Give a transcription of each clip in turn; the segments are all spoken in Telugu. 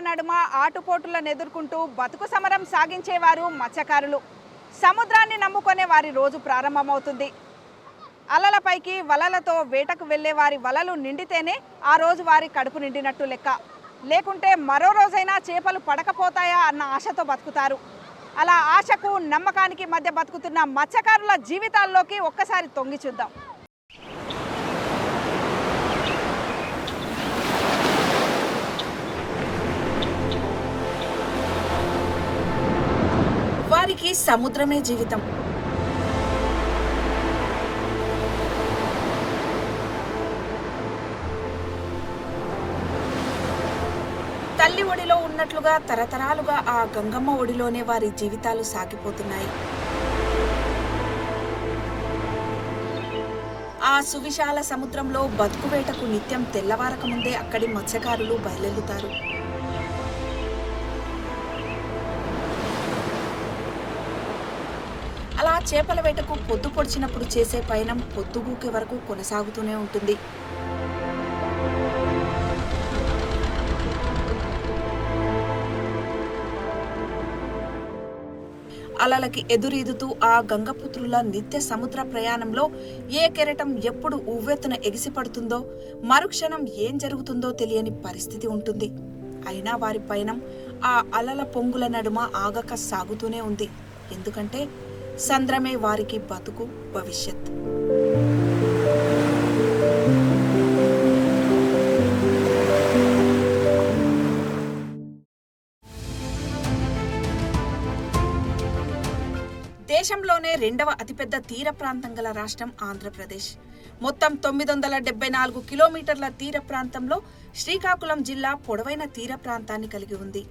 నడుమ ఆటుపోటులను ఎదుర్కొంటూ బతుకు సమరం సాగించేవారు మత్స్యకారులు. సముద్రాన్ని నమ్ముకునే వారి రోజు ప్రారంభమవుతుంది. అలలపైకి వలలతో వేటకు వెళ్లే వారి వలలు నిండితేనే ఆ రోజు వారి కడుపు నిండినట్టు లెక్క. లేకుంటే మరో రోజైనా చేపలు పడకపోతాయా అన్న ఆశతో బతుకుతారు. అలా ఆశకు నమ్మకానికి మధ్య బతుకుతున్న మత్స్యకారుల జీవితాల్లోకి ఒక్కసారి తొంగి చూద్దాం. వారికి సముద్రమే జీవితం. తల్లి ఒడిలో ఉన్నట్లుగా తరతరాలుగా ఆ గంగమ్మ ఒడిలోనే వారి జీవితాలు సాగిపోతున్నాయి. ఆ సువిశాల సముద్రంలో బతుకు వేటకు నిత్యం తెల్లవారక ముందే అక్కడి మత్స్యకారులు బయలుదేరుతారు. అలా చేపల వేటకు పొద్దు పొడిచినప్పుడు చేసే పయనం పొద్దుగూకే వరకు కొనసాగుతూనే ఉంటుంది. అలలకి ఎదురీదుతూ ఆ గంగపుత్రుల నిత్య సముద్ర ప్రయాణంలో ఏ కెరటం ఎప్పుడు ఉవ్వెత్తున ఎగిసిపడుతుందో, మరుక్షణం ఏం జరుగుతుందో తెలియని పరిస్థితి ఉంటుంది. అయినా వారి పయనం ఆ అలల పొంగుల నడుమ ఆగక సాగుతూనే ఉంది. ఎందుకంటే సంద్రమే వారికి బతుకు భవిష్యత్. దేశంలోనే రెండవ అతిపెద్ద తీర ప్రాంతం గల రాష్ట్రం ఆంధ్రప్రదేశ్. మొత్తం 974 కిలోమీటర్ల తీర ప్రాంతంలో శ్రీకాకుళం జిల్లా పొడవైన తీర ప్రాంతాన్ని కలిగి ఉంది.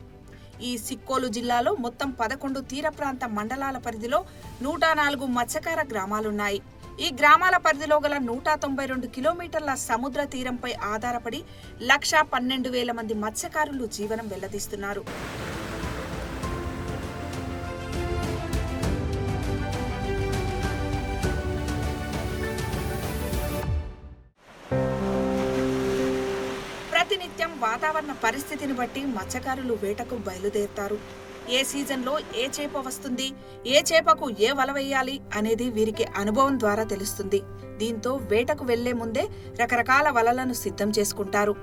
ఈ సిక్కోలు జిల్లాలో మొత్తం 11 తీర ప్రాంత మండలాల పరిధిలో 104 మత్స్యకార గ్రామాలున్నాయి. ఈ గ్రామాల పరిధిలో గల 192 కిలోమీటర్ల సముద్ర తీరంపై ఆధారపడి 1,12,000 మంది మత్స్యకారులు జీవనం వెల్లదీస్తున్నారు. ప్రతినిత్యం వాతావరణ పరిస్థితిని బట్టి మత్స్యకారులు వేటకు బయలుదేరుతారు. ఏ సీజన్లో ఏ చేప వస్తుంది, ఏ చేపకు ఏ వల వేయాలి అనేది వీరికి అనుభవం ద్వారా తెలుస్తుంది. దీంతో వేటకు వెళ్లే ముందే రకరకాల వలలను సిద్ధం చేసుకుంటారు.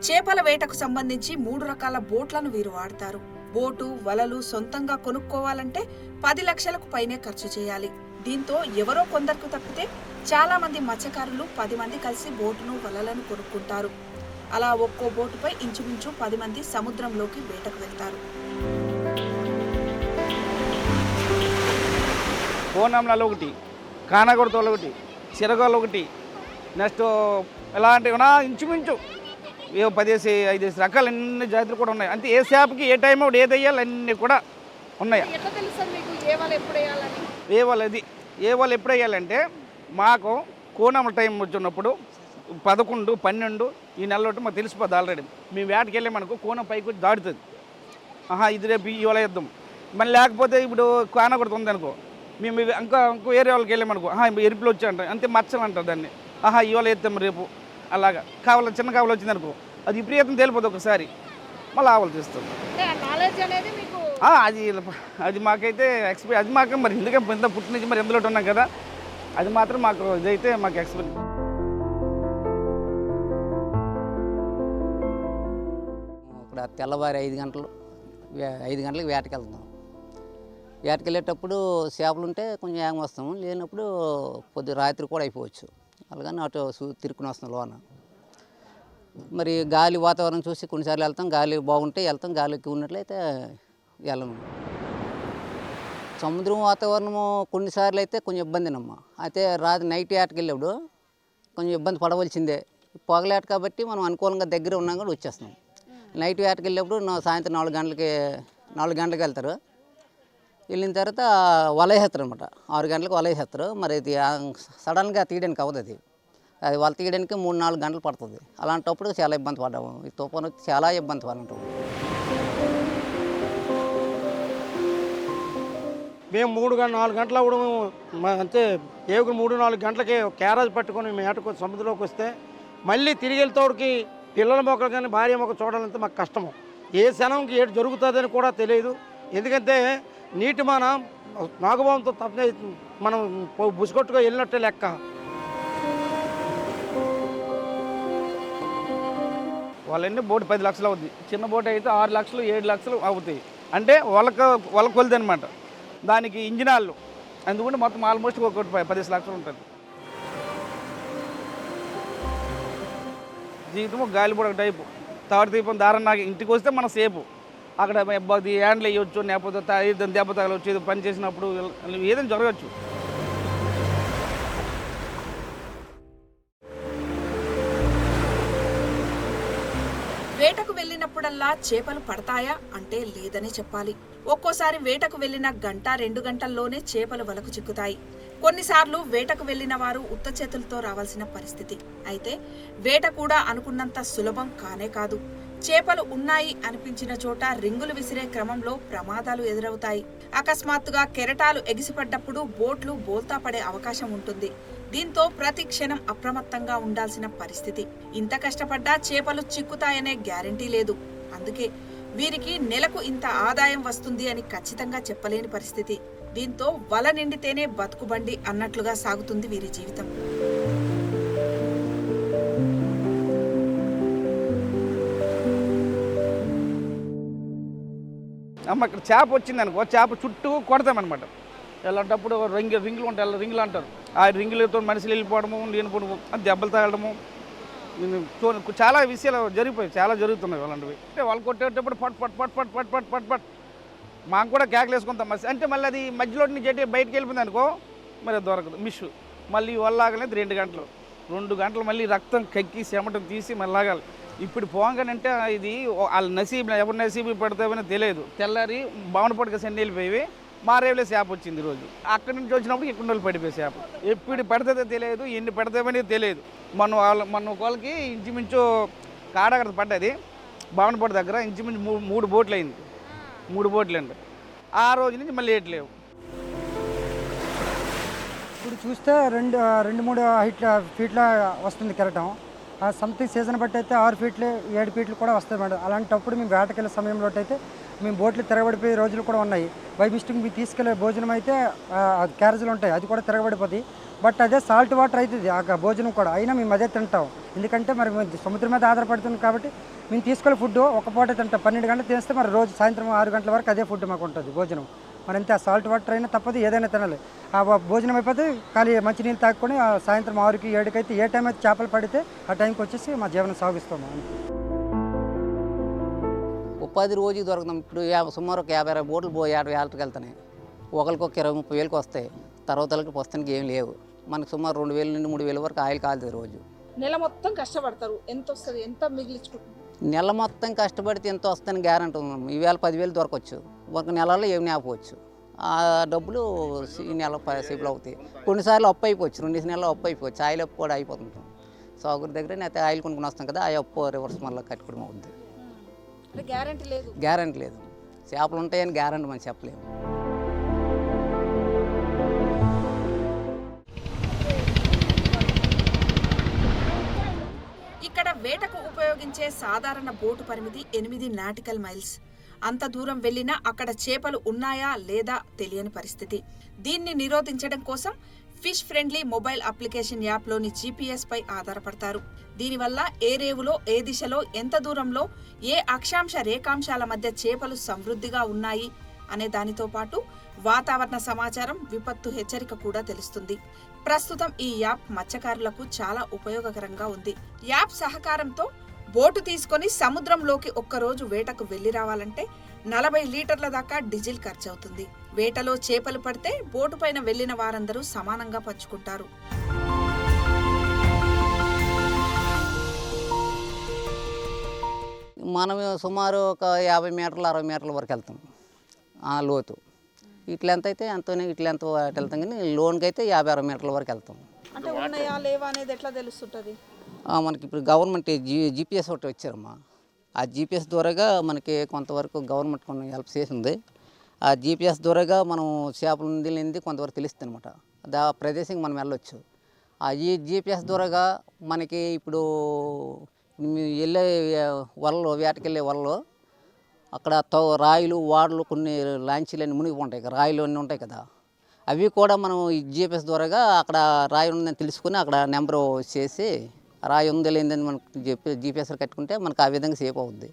చేపల వేటకు సంబంధించి 3 రకాల బోట్లను వీరు వాడతారు. బోటు, వలలు సొంతంగా కొనుక్కోవాలంటే 10 లక్షలకు పైనే ఖర్చు చేయాలి. దీంతో ఎవరో కొందరికి తప్పితే చాలా మంది మత్స్యకారులు 10 మంది కలిసి బోటును, వలలను కొనుక్కుంటారు. అలా ఒక్కో బోటుపై ఇంచుమించు 10 మంది సముద్రంలోకి వేటకు వెళ్తారు. కోనంలలో ఒకటి, కానగొడతలో ఒకటి, చిరగోలు ఒకటి, నెక్స్ట్ ఎలాంటి ఇంచుమించు 10-15 రకాలు అన్ని జాతులు కూడా ఉన్నాయి. అంటే ఏ చేపకి ఏ టైం ఒకటి ఏది వేయాలి అన్నీ కూడా ఉన్నాయి. ఏ వాళ్ళు ఎప్పుడు వేయాలంటే మాకు కోనముల టైం వచ్చినప్పుడు 11, 12 ఈ నెలలో మాకు తెలిసిపోద్ది. ఆల్రెడీ మేము వేటకి వెళ్ళే మనకు కోనం పైకి వచ్చి దాడుతుంది. ఇది రేపు ఇవాళ వేద్దాం. మళ్ళీ లేకపోతే ఇప్పుడు కానగొడుతుంది అనుకో, మేము ఇంకో ఏరియా వాళ్ళకి వెళ్ళామనుకో, ఎరుపులు వచ్చి అంటారు, అంతే మచ్చలు అంటారు దాన్ని. ఇవాళ వేద్దాం రేపు. అలాగా చిన్న కావలు వచ్చింది అనుకో, అది విపరీతం తేలిపోతుంది ఒకసారి, మళ్ళీ ఆవలు తీస్తుంది. అది మాకైతే ఎక్స్పీరియన్స్. అది మాకు మరి ఎందుకంటే ఇంత పుట్టి నుంచి మరి ఎందులో ఉన్నాం కదా, అది మాత్రం మాకు ఇదైతే మాకు ఎక్స్పీరియన్స్. తెల్లవారి 5 గంటలకు వేటకి వెళ్తాం. వేటకి వెళ్ళేటప్పుడు చేపలు ఉంటే కొంచెం ఏం వస్తాము, లేనప్పుడు రాత్రి కూడా అయిపోవచ్చు. అలాగని అటు తిరుక్కుని వస్తాం లోన. మరి గాలి వాతావరణం చూసి కొన్నిసార్లు వెళ్తాం, గాలి బాగుంటే వెళ్తాం, గాలికి ఉన్నట్లయితే వెళ్ళము. సముద్రం వాతావరణము కొన్నిసార్లు అయితే కొంచెం ఇబ్బందినమ్మా. అయితే రాత్రి నైట్ వేటకి వెళ్ళేప్పుడు కొంచెం ఇబ్బంది పడవలసిందే. పొగలేట కాబట్టి మనం అనుకూలంగా దగ్గర ఉన్నాం కూడా వచ్చేస్తాం. నైట్ వేటకి వెళ్ళేప్పుడు సాయంత్రం 4 గంటలకు వెళ్తారు. వెళ్ళిన తర్వాత వలేసేస్తారు అనమాట. 6 గంటలకు వలేసేస్తారు. మరి ఇది సడన్గా తీయడానికి అవ్వదు. అది వల తీయడానికి 3-4 గంటలు పడుతుంది. అలాంటప్పుడు చాలా ఇబ్బంది పడ్డాము. ఈ తుఫాను వచ్చి చాలా ఇబ్బంది పడినప్పుడు మేము 3-4 గంటల కూడా అంతే ఏవుకు 3-4 గంటలకే క్యారేజ్ పట్టుకొని మేము ఏటకు సముద్రంలోకి వస్తే మళ్ళీ తిరిగి వెళ్తోడికి పిల్లల మొక్కలు కానీ భార్య మొక్క చూడాలంటే మాకు కష్టము. ఏ క్షణంకి ఏడు జరుగుతుందని కూడా తెలియదు. ఎందుకంటే నీటి మనం నాగబావంతో తప్ప మనం బుసుకొట్టుగా వెళ్ళినట్టే లెక్క. వాళ్ళన్నీ బోటు 10 లక్షలు అవుద్ది, చిన్న బోట్ అయితే 6 లక్షలు 7 లక్షలు అవుతాయి. అంటే వాళ్ళ కొలిది అనమాట. దానికి ఇంజినాలు అందుకుంటే మొత్తం ఆల్మోస్ట్ ఒక 10 లక్షలు ఉంటుంది. జీవితం ఒక గాలిపూడ టైపు. తాడు దీపం దారం నాకు ఇంటికి వస్తే మన సేపు. అక్కడ అది హ్యాండ్లు వేయవచ్చు, లేకపోతే దెబ్బ తగలవచ్చు, ఏదో పని చేసినప్పుడు ఏదైనా జరగచ్చు. వేటకు వెళ్ళినప్పుడల్లా చేపలు పడతాయా అంటే లేదనే చెప్పాలి. ఒక్కోసారి వేటకు వెళ్లిన 1-2 గంటల్లోనే చేపలు వలకు చిక్కుతాయి. కొన్నిసార్లు వేటకు వెళ్లిన వారు ఉత్త చేతులతో రావాల్సిన పరిస్థితి. అయితే వేట కూడా అనుకున్నంత సులభం కానే కాదు. చేపలు ఉన్నాయి అనిపించిన చోట రింగులు విసిరే క్రమంలో ప్రమాదాలు ఎదురవుతాయి. అకస్మాత్తుగా కెరటాలు ఎగిసిపడ్డప్పుడు బోట్లు బోల్తా పడే అవకాశం ఉంటుంది. దీంతో ప్రతి క్షణం అప్రమత్తంగా ఉండాల్సిన పరిస్థితి. ఇంత కష్టపడ్డా చేపలు చిక్కుతాయనే గ్యారెంటీ లేదు. అందుకే వీరికి నెలకు ఇంత ఆదాయం వస్తుంది అని ఖచ్చితంగా చెప్పలేని పరిస్థితి. దీంతో వల నిండితేనే బతుకుబండి అన్నట్లుగా సాగుతుంది వీరి జీవితం. అమ్మ ఇక్కడ చేప వచ్చింది అనుకో, చేప చుట్టూ కొడతామన్నమాట. వెళ్ళేటప్పుడు రింగులు ఉంటాయి, రింగులు అంటారు. ఆ రింగులతో మనుషులు వెళ్ళిపోవడము, లేనిపోవడము, దెబ్బలు తగలడము, చాలా విషయాలు జరిగిపోయాయి, చాలా జరుగుతున్నాయి అలాంటివి. అంటే వాళ్ళు కొట్టేటప్పుడు పట్ పట్ పట్ పట్ పట్ పట్ పట్ పట్ మాకు కూడా కేకలు వేసుకుంటాం. అంటే మళ్ళీ అది మధ్యలో నుంచి బయటకు వెళ్ళిపోయింది అనుకో, మరి దొరకదు మిష్. మళ్ళీ వల్లాగలేదు 2 గంటలు, 2 గంటలు మళ్ళీ రక్తం కక్కి చెమటం తీసి మళ్ళీ లాగాలి. ఇప్పుడు పోగానంటే ఇది వాళ్ళ నసీబు, ఎవరి నసీబు పడతామని తెలియదు. తెల్లారి బావనపడిక సెండ్ వెళ్ళిపోయి మారేవులే చేప వచ్చింది రోజు. అక్కడి నుంచి వచ్చినప్పుడు ఇక్కడ వాళ్ళు పడిపోయి చేప ఎప్పుడు పడితే తెలియదు, ఎన్ని పడతామని తెలియదు. మన వాళ్ళకి ఇంచుమించు కాడగడ పడ్డది బావనపడి దగ్గర, ఇంచుమించు 3 బోట్లు అయింది. 3 బోట్లు అండి. ఆ రోజు నుంచి మళ్ళీ ఏట్లేవు. ఇప్పుడు చూస్తే 2-3 ఫీట్ల వస్తుంది కెరటం. సంథింగ్ సీజన్ బట్టి అయితే 6 ఫీట్లు 7 ఫీట్లు కూడా వస్తాయి మేడం. అలాంటప్పుడు మేము వేటకెళ్ళే సమయంలో అయితే మేము బోట్లు తిరగబడిపోయే రోజులు కూడా ఉన్నాయి. బై మిస్టేక్ మీరు తీసుకెళ్లే భోజనం అయితే క్యారేజీలు ఉంటాయి, అది కూడా తిరగబడిపోతుంది. బట్ అదే సాల్ట్ వాటర్ అవుతుంది ఆ భోజనం కూడా, అయినా మేము అదే తింటాం. ఎందుకంటే మరి సముద్రం మీద ఆధారపడుతుంది కాబట్టి మేము తీసుకెళ్ళే ఫుడ్ ఒక పూట తింటాం. 12 గంటలు తినేస్తే మరి రోజు సాయంత్రం 6 గంటల వరకు అదే ఫుడ్ మాకు ఉంటుంది భోజనం. మరి అంతే, ఆ సాల్ట్ వాటర్ అయినా తప్పదు, ఏదైనా తినాలి. ఆ భోజనం అయిపోతే ఖాళీ మంచినీళ్ళు తాక్కుని సాయంత్రం 6కి 7కి అయితే ఏ టైం అయితే చేపలు పడితే ఆ టైంకి వచ్చేసి మా జీవనం సాగిస్తాము. ఉపాధి రోజుకి దొరకదాం. ఇప్పుడు సుమారు ఒక 50-60 బోట్లు 50 వేలకి వెళ్తున్నాయి. ఒకరికి ఒక 20-30 వేలకు వస్తాయి. తర్వాత వస్తానికి ఏం లేవు. మనకు సుమారు 2,000 నుండి 3,000 వరకు ఆయిల్ కాలుతుంది రోజు. నెల మొత్తం కష్టపడతారు, ఎంత వస్తుంది, ఎంత మిగిలించుకుంటారు? నెల మొత్తం కష్టపడితే ఎంత వస్తుందని గ్యారంటీ ఉంది. ఈవేళ 10,000 దొరకవచ్చు, ఒక నెలలో ఏమి ఆపవచ్చు. ఆ డబ్బులు ఈ నెల సేపులు అవుతాయి. కొన్నిసార్లు అప్పు అయిపోవచ్చు, 2 నెలలు అప్పు అయిపోవచ్చు. ఆయిల్ అప్పు కూడా అయిపోతుంది. సాగురి దగ్గర అయితే ఆయిల్ కొనుక్కుని వస్తాం కదా, ఆ అప్పు రివర్స్ మళ్ళీ కట్టుకోవడం అవుతుంది. గ్యారంటీ లేదు. చేపలు ఉంటాయని గ్యారంటీ మనం చెప్పలేము. ఇక్కడ వేటకు ఉపయోగించే సాధారణ బోటు పరిమితి 8 నాటికల్ మైల్స్. అంత దూరం వెళ్లినా అక్కడ చేపలు ఉన్నాయా లేదా తెలియని పరిస్థితి. దీన్ని నిరోధించడం కోసం ఫిష్ ఫ్రెండ్లీ మొబైల్ అప్లికేషన్ యాప్లోని GPS పై ఆధారపడతారు. దీనివల్ల ఏ రేవులో, ఏ దిశలో, ఎంత దూరంలో, ఏ అక్షాంశ రేఖాంశాల మధ్య చేపలు సమృద్ధిగా ఉన్నాయి అనే దానితో పాటు వాతావరణ సమాచారం, విపత్తు హెచ్చరిక కూడా తెలుస్తుంది. ప్రస్తుతం ఈ యాప్ మత్స్యకారులకు చాలా ఉపయోగకరంగా ఉంది. యాప్ సహకారంతో బోటు తీసుకొని సముద్రంలోకి ఒక్కరోజు వేటకు వెళ్లి రావాలంటే 40 లీటర్ల దాకా డీజిల్ ఖర్చవుతుంది. వేటలో చేపలు పడితే బోటు పైన వెళ్లిన వారందరూ సమానంగా పంచుకుంటారు. మనం సుమారు ఒక 50 మీటర్లు 60 మీటర్ల వరకు వెళ్తాం ఆ లోతు. ఇట్లా ఎంత అయితే అంతనే ఇట్లా ఎంత వెళ్తాం, కానీ లోన్కి అయితే 50-60 మీటర్ల వరకు వెళ్తాం. అంటే ఉన్నాయా లేవా అనేది ఎట్లా తెలుస్తుంటుంది? మనకి ఇప్పుడు గవర్నమెంట్ GPS ఒకటి వచ్చారమ్మా. ఆ GPS ద్వారాగా మనకి కొంతవరకు గవర్నమెంట్ కొన్ని హెల్ప్ చేసింది. ఆ GPS ద్వారాగా మనం చేపలు నింది కొంతవరకు తెలుస్తుంది అనమాట. ఆ ప్రదేశంకి మనం వెళ్ళొచ్చు. ఆ GPS ద్వారాగా మనకి ఇప్పుడు వెళ్ళే వలలో, వేటకెళ్ళే వలలో అక్కడ రాయిలు వాడలు కొన్ని లాంచీలన్నీ మునిగిపోంటాయి, రాయిలు అన్నీ ఉంటాయి కదా, అవి కూడా మనం ఈ జిపిఎస్ ద్వారాగా అక్కడ రాయి ఉందని తెలుసుకుని అక్కడ నెంబర్ చేసి రాయి ఉందో లేదని మనకు జిపిఎస్లో కట్టుకుంటే మనకు ఆ విధంగా సేఫ్ అవుద్ది.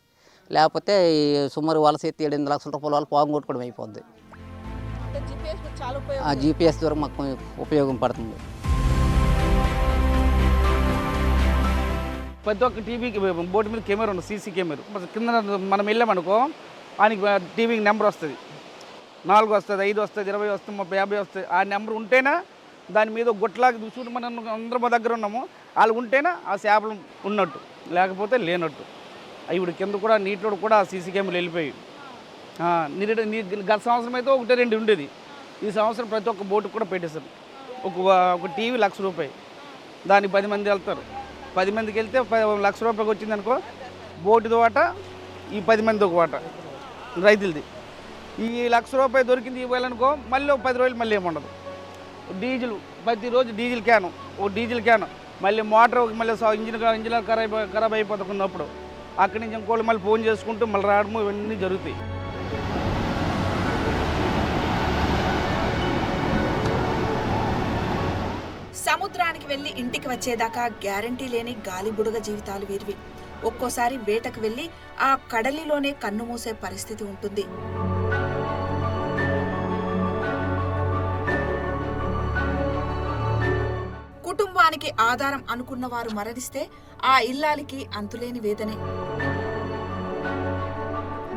లేకపోతే ఈ సుమారు వలస ఎత్తి 7-8 లక్షల రూపాయల వాళ్ళు పాము కొట్టుకోవడం అయిపోద్ది. ఆ జిపిఎస్ ద్వారా మాకు ఉపయోగం పడుతుంది. ప్రతి ఒక్క టీవీకి బోర్డు మీద కెమెరా ఉంది, సీసీ కెమెరా. కింద మనం వెళ్ళామనుకో ఆయనకి టీవీకి నెంబర్ వస్తుంది, 4 వస్తుంది, 5 వస్తుంది, 20 వస్తుంది, 30, 50 వస్తుంది. ఆ నెంబర్ ఉంటేనే దాని మీద గుట్టలాగా చూసుకుంటూ మనం అందరం మా దగ్గర ఉన్నాము, వాళ్ళు ఉంటేనే ఆ చేపలు ఉన్నట్టు, లేకపోతే లేనట్టు. ఇప్పుడు కింద కూడా నీటిలో కూడా సీసీ కెమెరాలు వెళ్ళిపోయి గత సంవత్సరం అయితే 1-2 ఉండేది. ఈ సంవత్సరం ప్రతి ఒక్క బోటుకు కూడా పెట్టేశారు. ఒక టీవీ ₹1,00,000, దానికి 10 మంది వెళ్తారు. 10 మందికి వెళ్తే ₹1,00,000 వచ్చింది అనుకో, బోటు వాట ఈ 10 మంది ఒక వాట రైతులది. ఈ ₹1,00,000 దొరికింది ఇవ్వాలనుకో, మళ్ళీ 10 రోజులు మళ్ళీ ఏముండదు. డీజిల్ ప్రతిరోజు డీజిల్ క్యాను, ఓ డీజిల్ క్యాను, మళ్ళీ మోటార్ మళ్ళీ ఇంజిన్ ఖరాబ్ అయిపోతున్నప్పుడు అక్కడి నుంచి ఇంకోళ్ళు మళ్ళీ ఫోన్ చేసుకుంటూ మళ్ళీ రావడము ఇవన్నీ జరుగుతాయి. సముద్రానికి వెళ్ళి ఇంటికి వచ్చేదాకా గ్యారంటీ లేని గాలిబుడగ జీవితాలు వీరివి. ఒక్కోసారి వేటకు వెళ్ళి ఆ కడలిలోనే కన్నుమూసే పరిస్థితి ఉంటుంది. కుటుంబానికి ఆధారం అనుకున్న వారు మరణిస్తే ఆ ఇల్లాలికి అంతులేని వేదనే.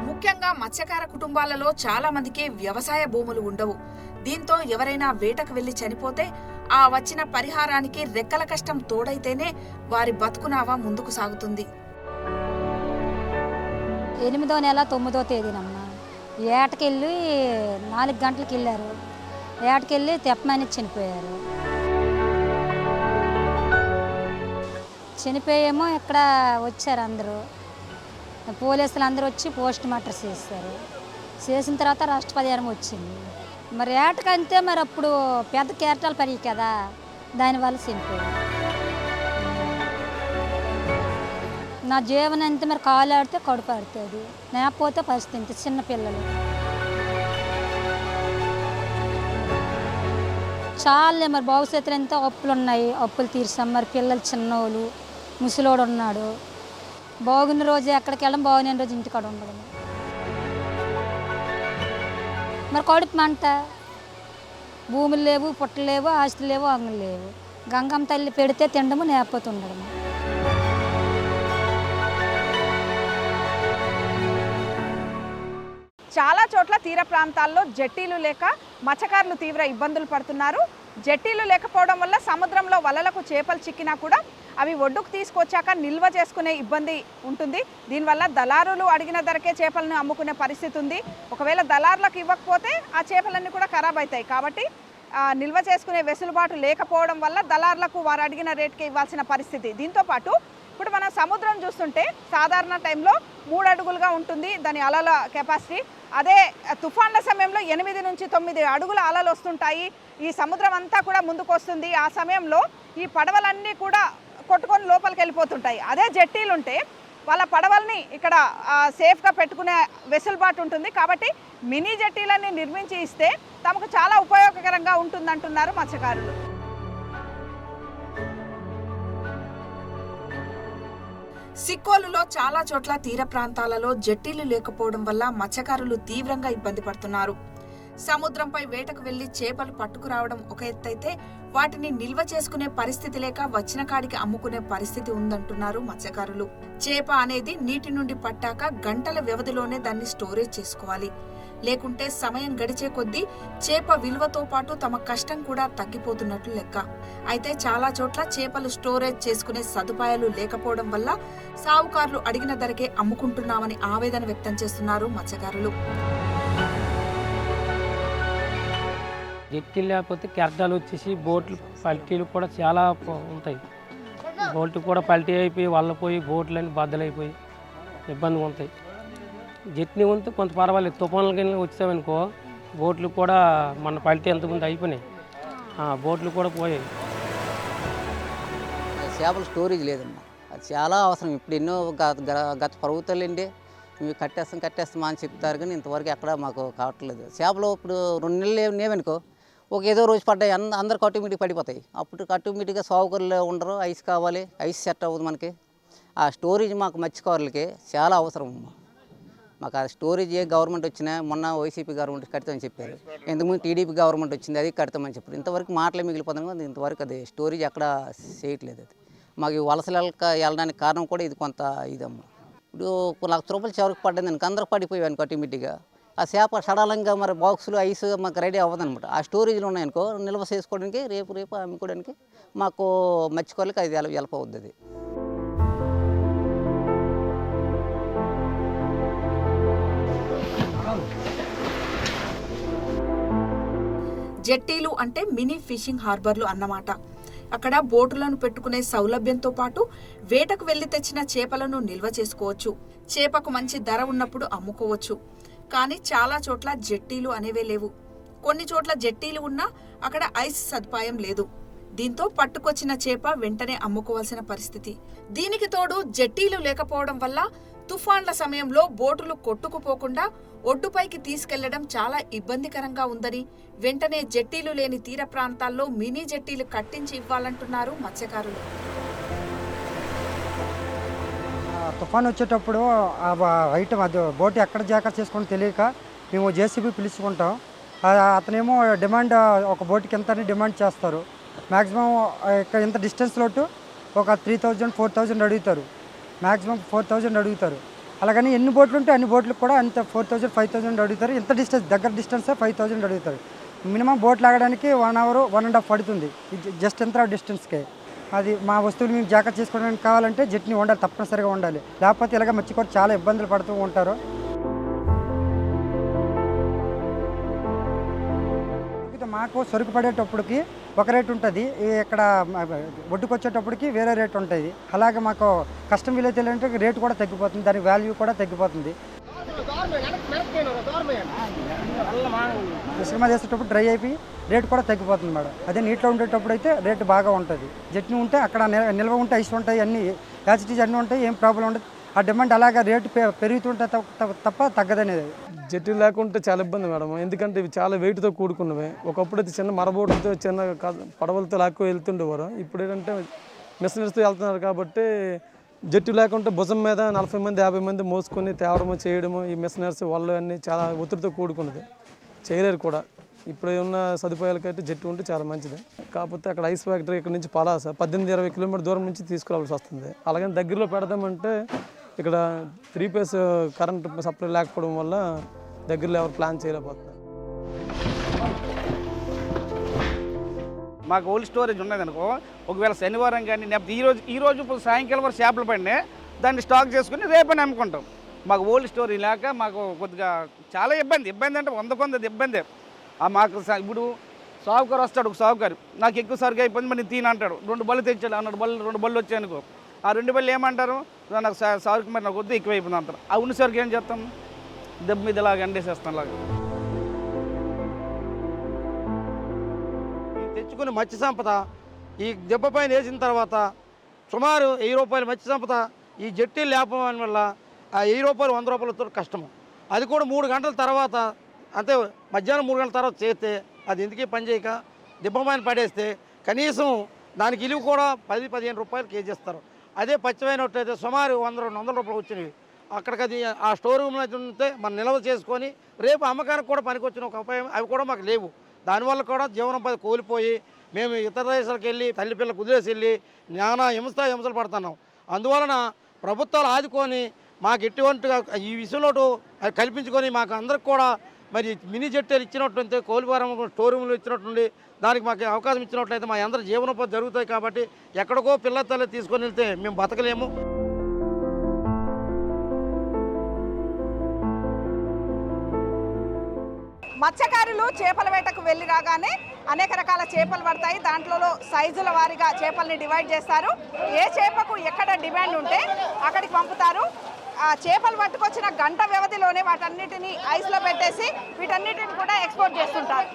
ముఖ్యంగా మత్స్యకార కుటుంబాలలో చాలా మందికి వ్యవసాయ భూములు ఉండవు. దీంతో ఎవరైనా వేటకు వెళ్లి చనిపోతే ఆ వచ్చిన పరిహారానికి రెక్కల కష్టం తోడైతేనే వారి బతుకునావా ముందుకు సాగుతుంది. 8వ నెల 9వ తేదీనమ్మా ఏటకెళ్ళి 4 గంటలకు వెళ్ళారు. ఏటకెళ్ళి తెప్పమని చనిపోయారు. చనిపోయేమో ఇక్కడ వచ్చారు అందరూ, పోలీసులు అందరూ వచ్చి పోస్ట్ మార్టం చేస్తారు. చేసిన తర్వాత రాష్ట్రపరిహారం వచ్చింది. మరి ఏటకంటే మరి అప్పుడు పెద్ద కేరటాలు పడియి కదా, దానివల్ల చనిపోయారు. నా జీవనం అంతే, మరి కాలు ఆడితే కడుపు ఆడుతుంది, లేకపోతే పరిస్థితి చిన్నపిల్లలు చాలే. మరి భవిష్యత్తులో ఎంతో అప్పులు ఉన్నాయి, అప్పులు తీర్చాం. మరి పిల్లలు చిన్నోళ్ళు, ముసలోడు ఉన్నాడు. బాగున్న రోజు ఎక్కడికి వెళ్ళడం, బాగున్న రోజు ఇంటికాడ ఉండడం. మరి కడుపు మంట, భూములు లేవు, పుట్టలు లేవు, ఆస్తులు లేవు, అంగులు లేవు. గంగమ్మ తల్లి పెడితే తినడము, లేకపోతే ఉండడము. చాలా చోట్ల తీర ప్రాంతాల్లో జెట్టీలు లేక మత్స్యకారులు తీవ్ర ఇబ్బందులు పడుతున్నారు. జెట్టీలు లేకపోవడం వల్ల సముద్రంలో వలలకు చేపలు చిక్కినా కూడా అవి ఒడ్డుకు తీసుకొచ్చాక నిల్వ చేసుకునే ఇబ్బంది ఉంటుంది. దీనివల్ల దళారులు అడిగిన ధరకే చేపలను అమ్ముకునే పరిస్థితి ఉంది. ఒకవేళ దళారులకు ఇవ్వకపోతే ఆ చేపలన్నీ కూడా ఖరాబ్ అవుతాయి. కాబట్టి నిల్వ చేసుకునే వెసులుబాటు లేకపోవడం వల్ల దళారులకు వారు అడిగిన రేటుకే ఇవ్వాల్సిన పరిస్థితి. దీంతోపాటు ఇప్పుడు మనం సముద్రం చూస్తుంటే సాధారణ టైంలో 3 అడుగులుగా ఉంటుంది దాని అలల కెపాసిటీ. అదే తుఫాన్ల సమయంలో 8 నుంచి 9 అడుగుల అలలు వస్తుంటాయి. ఈ సముద్రం అంతా కూడా ముందుకు వస్తుంది. ఆ సమయంలో ఈ పడవలన్నీ కూడా కొట్టుకొని లోపలికి వెళ్ళిపోతుంటాయి. అదే జెట్టీలు ఉంటే వాళ్ళ పడవల్ని ఇక్కడ సేఫ్గా పెట్టుకునే వెసులుబాటు ఉంటుంది. కాబట్టి మినీ జెట్టీలన్నీ నిర్మించి ఇస్తే తమకు చాలా ఉపయోగకరంగా ఉంటుందంటున్నారు మత్స్యకారులు. సిక్కోలులో చాలా చోట్ల తీర ప్రాంతాలలో జెట్టీలు లేకపోవడం వల్ల మత్స్యకారులు తీవ్రంగా ఇబ్బంది పడుతున్నారు. సముద్రంపై వేటకు వెళ్లి చేపలు పట్టుకురావడం ఒక ఎత్తైతే వాటిని నిల్వ చేసుకునే పరిస్థితి లేక వచ్చిన కాడికి అమ్ముకునే పరిస్థితి ఉందంటున్నారు మత్స్యకారులు. చేప అనేది నీటి నుండి పట్టాక గంటల వ్యవధిలోనే దాన్ని స్టోరేజ్ చేసుకోవాలి. లేకుంటే సమయం గడిచే కొద్దీ చేప విలువతో పాటు తమ కష్టం కూడా తగ్గిపోతున్నట్లు లెక్క. అయితే చాలా చోట్ల చేపలు స్టోరేజ్ చేసుకునే సదుపాయాలు లేకపోవడం వల్ల సావుకారులు అడిగిన ధరకే అమ్ముకుంటున్నామని ఆవేదన వ్యక్తం చేస్తున్నారు మత్స్యకారులు. జెట్టీలు లేకపోతే కెరటాలు వచ్చేసి బోట్లు పల్టీలు కూడా చాలా ఉంటాయి. బోట్లు కూడా పల్టీ అయిపోయి వల్లపోయి బోట్లన్నీ బద్దలైపోయి ఇబ్బందిగా ఉంటాయి. జెట్నీ ఉంటే కొంత పర్వాలేదు. తుఫాన్ల కింద వచ్చామనుకో బోట్లు కూడా మన పల్టీ ఎంతమంది అయిపోయినాయి, బోట్లు కూడా పోయాయి. చేపల స్టోరేజ్ లేదమ్మా, అది చాలా అవసరం. ఇప్పుడు ఎన్నో గత ప్రభుత్వాలు అండి ఇవి కట్టేస్తాం అని చెప్తారు, కానీ ఇంతవరకు ఎక్కడ మాకు కావట్లేదు. చేపలు ఇప్పుడు 2 నెలలు లేవనుకో, ఒక ఏదో రోజు పడ్డాయి, అందరికి ఆటోమేటిక్ పడిపోతాయి. అప్పుడు ఆటోమేటిక్గా సాగుకర్లు ఉండరు, ఐస్ కావాలి, ఐస్ సెట్ అవ్వదు మనకి. ఆ స్టోరేజ్ మాకు మత్స్యకారులకి చాలా అవసరం. మాకు ఆ స్టోరేజ్ ఏ గవర్నమెంట్ వచ్చినా, మొన్న వైసీపీ గవర్నమెంట్ కడతామని చెప్పారు, ఇంతకుముందు టీడీపీ గవర్నమెంట్ వచ్చింది, అది కడతామని చెప్పారు. ఇంతవరకు మాటలే మిగిలిపోతుంది కదా, ఇంతవరకు అది స్టోరేజ్ ఎక్కడ చేయట్లేదు. అది మాకు వలసలు వెళ్ళడానికి కారణం కూడా ఇది కొంత ఇదమ్మా. ఇప్పుడు 1 లక్ష రూపాయలు చివరికి పడ్డది అనుకో, అందరికి పడిపోయాను ఆటోమేటిక్గా. ఆ చేప సడలంగా మరి బాక్సులు ఐస్ మాకు రెడీ అవ్వదనమాట. ఆ స్టోరేజ్లు ఉన్నాయనుకో, నిల్వ చేసుకోవడానికి రేపు అమ్ముకోవడానికి మాకు మత్స్యకారులకి అది హెల్ప్ అవుద్ది. అది జెట్టీలు అంటే మినీ ఫిషింగ్ హార్బర్లు అన్నమాట. అక్కడ బోటులను పెట్టుకునే సౌలభ్యంతో పాటు వేటకు వెళ్లి తెచ్చిన చేపలను నిల్వ చేసుకోవచ్చు. చేపకు మంచి ధర ఉన్నప్పుడు అమ్ముకోవచ్చు. కానీ చాలా చోట్ల జెట్టీలు అనేవే లేవు. కొన్ని చోట్ల జెట్టీలు ఉన్నా అక్కడ ఐస్ సదుపాయం లేదు. దీంతో పట్టుకొచ్చిన చేప వెంటనే అమ్ముకోవాల్సిన పరిస్థితి. దీనికి తోడు జెట్టీలు లేకపోవడం వల్ల తుఫాన్ల సమయంలో బోటులు కొట్టుకుపోకుండా ఒడ్డుపైకి తీసుకెళ్లడం చాలా ఇబ్బందికరంగా ఉందని, వెంటనే జెట్టీలు లేని తీర ప్రాంతాల్లో మినీ జెట్టీలు కట్టించి ఇవ్వాలంటున్నారు మత్స్యకారులు. తుఫాన్ వచ్చేటప్పుడు ఐటమ్ అది బోట్ ఎక్కడ జాగ్రత్త చేసుకుని తెలియక మేము జేసీబీ పిలుచుకుంటాం. అతనేమో డిమాండ్ ఒక బోట్కి ఎంత అని డిమాండ్ చేస్తారు. మ్యాక్సిమం ఇక్కడ ఇంత డిస్టెన్స్ లోటు ఒక 3000 4000 అడుగుతారు. మ్యాక్సిమం 4000 అడుగుతారు. అలాగని ఎన్ని బోట్లు ఉంటే అన్ని బోట్లకు కూడా అంత 4000 5000 అడుగుతారు. ఇంత డిస్టెన్స్ దగ్గర డిస్టెన్సే 5000 అడుగుతారు. మినిమం బోట్ లాగడానికి 1 అవర్ 1.5 పడుతుంది జస్ట్ ఎంత డిస్టెన్స్కే. అది మా వస్తువులు మేము జాగ్రత్త చేసుకోవడానికి కావాలంటే జెట్ని ఉండాలి, తప్పనిసరిగా ఉండాలి. లేకపోతే ఇలాగ మత్స్యకారులు చాలా ఇబ్బందులు పడుతూ ఉంటారు. మాకు సరుకు పడేటప్పటికి ఒక రేటు ఉంటుంది, ఇక్కడ ఒడ్డుకు వచ్చేటప్పటికి వేరే రేటు ఉంటుంది. అలాగే మాకు కష్టం వీలైతే అంటే రేటు కూడా తగ్గిపోతుంది, దాని వాల్యూ కూడా తగ్గిపోతుంది. మిశ్రమ చేసేటప్పుడు డ్రై అయిపోయి రేటు కూడా తగ్గిపోతుంది మేడం. అదే నీటిలో ఉండేటప్పుడు అయితే రేటు బాగా ఉంటుంది. జట్ని ఉంటే అక్కడ నిల్వ ఉంటే ఐస్ ఉంటాయి, అన్ని యాసిటీస్ అన్నీ ఉంటాయి, ఏం ప్రాబ్లం ఉండదు. ఆ డిమాండ్ అలాగా రేటు పెరుగుతుంటే తప్ప తగ్గదనేది. జెట్టి లేకుంటే చాలా ఇబ్బంది మేడం, ఎందుకంటే ఇవి చాలా వెయిట్తో కూడుకున్నవి. ఒకప్పుడు అయితే చిన్న మరబోటులతో చిన్న పడవలతో లాక్కు వెళ్తుండేవారు. ఇప్పుడు ఏంటంటే మిషనరీస్తో వెళ్తున్నారు కాబట్టి జట్టు లేకుంటే భుజం మీద 40 మంది 50 మంది మోసుకొని తేవడము చేయడము, ఈ మిషనరీస్ వాళ్ళు అన్నీ చాలా ఒత్తిడితో కూడుకున్నది, చేయలేరు కూడా. ఇప్పుడు ఉన్న సదుపాయాలకైతే జట్టు ఉంటే చాలా మంచిది. కాకపోతే అక్కడ ఐస్ ఫ్యాక్టరీ ఇక్కడ నుంచి పలాస 18-20 కిలోమీటర్ దూరం నుంచి తీసుకురావాల్సి వస్తుంది. అలాగని దగ్గరలో పెడదామంటే ఇక్కడ 3 ఫేస్ కరెంట్ సప్లై లేకపోవడం వల్ల దగ్గరలో ఎవరు ప్లాన్ చేయలేకపోతున్నారు. మాకు ఓల్డ్ స్టోరేజ్ ఉన్నదనుకో, ఒకవేళ శనివారం కానీ ఈరోజు ఇప్పుడు సాయంకాలం వరకు చేపలు పడినాయి, దాన్ని స్టాక్ చేసుకుని రేపని అమ్ముకుంటాం. మాకు ఓల్డ్ స్టోరీ లేక మాకు కొద్దిగా చాలా ఇబ్బంది అంటే 100 ఇబ్బంది. మాకు ఇప్పుడు సాగుకారు వస్తాడు, ఒక సాగుకారు నాకు ఎక్కువ సరుకు అయిపోయింది మరి నేను అంటాడు, 2 బళ్ళు తెచ్చాడు అన్నాడు, 2 బళ్ళు వచ్చాయనుకో, ఆ 2 బళ్ళు ఏమంటారు, నాకు సరుకు మరి నాకు వద్దు ఎక్కువైపోయింది అంటారు. ఆ ఉన్న సరుకు ఏం చేస్తాం, దెబ్బ మీద ఇలాగ ఎండేసేస్తాం. లాగా తెచ్చుకుని మత్స్య సంపద ఈ దెబ్బ పైన వేసిన తర్వాత సుమారు 1000 రూపాయల మత్స్య సంపద ఈ జట్టీలు లేకపోవడం వల్ల ఆ 1000 రూపాయలు 100 రూపాయలతో కష్టము. అది కూడా 3 గంటల తర్వాత, అంటే మధ్యాహ్నం 3 గంటల తర్వాత చేస్తే అది ఎందుకే పని చేయక దెబ్బ పైన పడేస్తే కనీసం దానికి ఇలువ కూడా 10-15 రూపాయలు కేజీ ఇస్తారు. అదే పచ్చిమైనట్టయితే సుమారు 100-200 రూపాయలు వచ్చినవి. అక్కడికి అది ఆ స్టోర్ రూమ్లో ఉంటే మనం నిల్వ చేసుకొని రేపు అమ్మకానికి కూడా పనికొచ్చిన ఒక ఉపాయం అవి కూడా మాకు లేవు. దానివల్ల కూడా జీవనోపాధి కోల్పోయి మేము ఇతర దేశాలకు వెళ్ళి తల్లి పిల్లలకు కుదిరేసి వెళ్ళి నానా హింసలు పడుతున్నాం. అందువలన ప్రభుత్వాలు ఆదుకొని మాకు ఎటువంటిగా ఈ విషయంలో కల్పించుకొని మాకు అందరికి కూడా మరి మినీ జెట్టీలు ఇచ్చినట్టుంటే కోల్పోరం స్టోర్ రూమ్లు ఇచ్చినట్టుండి దానికి మాకు అవకాశం ఇచ్చినట్లయితే మా అందరూ జీవనోపాధి జరుగుతాయి. కాబట్టి ఎక్కడికో పిల్ల తల్లి తీసుకొని వెళ్తే మేము బతకలేము. మత్స్యకారులు చేపల వేటకు వెళ్ళి రాగానే అనేక రకాల చేపలు పడతాయి. దాంట్లో సైజుల వారీగా చేపల్ని డివైడ్ చేస్తారు. ఏ చేపకు ఎక్కడ డిమాండ్ ఉంటే అక్కడికి పంపుతారు. ఆ చేపలు పట్టుకొచ్చిన గంట వ్యవధిలోనే వాటన్నిటిని ఐస్లో పెట్టేసి వీటన్నిటిని కూడా ఎక్స్పోర్ట్ చేస్తుంటారు.